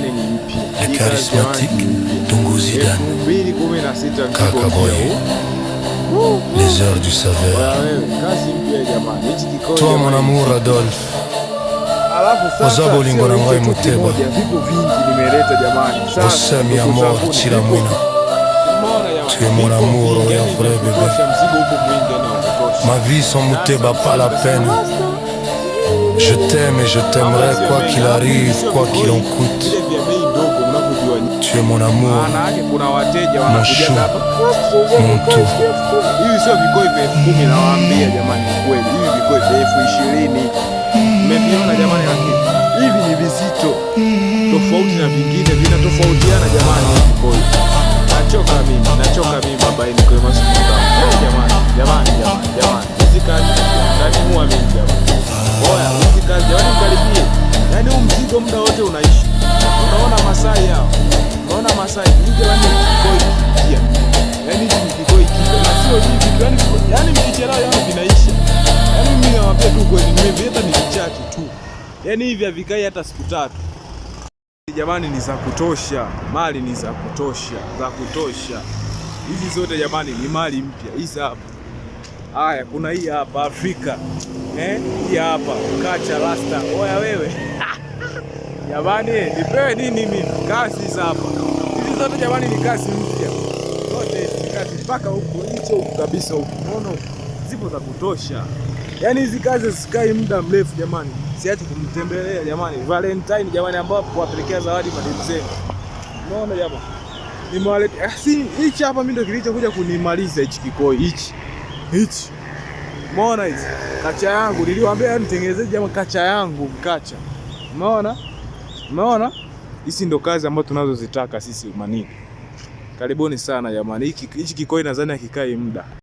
jamani ni mpya. Le charismatique Tungu Zidane, 2016 Kaka Boy, les heures du sauveur. Kazi mpya jamani. Hichi kikao. Toi mon amour Adolphe. Alafu sasa Ozabolingo na ngai muteba. Vipo vingi nimeleta jamani. Sasa Osemi ya mort Chilamwina. Tu es mon amour, un vrai bébé. Ma vie sans Muteba pas la peine. Je t'aime et je t'aimerai quoi qu'il arrive, quoi qu'il en coûte. Tu es mon amour, mon chou, mon tout. Hivi sio vikoi vya 10,000 nawaambia jamani, kweli hivi vikoi vya 20,000 mmeviona jamani, lakini hivi ni vizito tofauti na vingine, vinatofautiana jamani. Vikoi nachoka mimi baba yenu kwa masuala jamani, hizi kazi ndani huwa mimi jamani. Oya, hizi kazi jamani mkaribie. Yaani huu mzigo muda wote unaishi. Unaona Masai hao. Unaona Masai nje wani kikoi kia. Yaani hizi ni kikoi kia. Na sio hivi yaani mkichelewa yao vinaisha. Yaani mimi nawaambia tu kweli nimevieta ni vichache tu. Yaani hivi havikai hata siku 3. Jamani ni za kutosha. Mali ni za kutosha. Hizi zote jamani ni mali mpya. Hizi hapa. Haya, kuna hii hapa Afrika. Hii hapa kacha rasta. Oya wewe. Jamani, nipewe nini mimi? Kazi hapa. Hizi zote jamani ni kazi mpya. Zote ni kazi mpaka huko huko kabisa huko. Unaona zipo za kutosha. Yaani hizi kazi zisikai muda mrefu jamani. Siache kumtembelea jamani. Valentine jamani, ambao kuwapelekea zawadi mademu zenu. Unaona jamani? Nimewaletea hichi hapa, mimi ndio kilichokuja kunimaliza hichi kikoi hichi. Umeona hizi? Kacha yangu niliwaambia nitengenezee jamani, kacha yangu mkacha. Umeona? Hizi ndo kazi ambazo tunazozitaka sisi Umanini. Karibuni sana jamani. Hichi kikoi nadhani hakikai muda.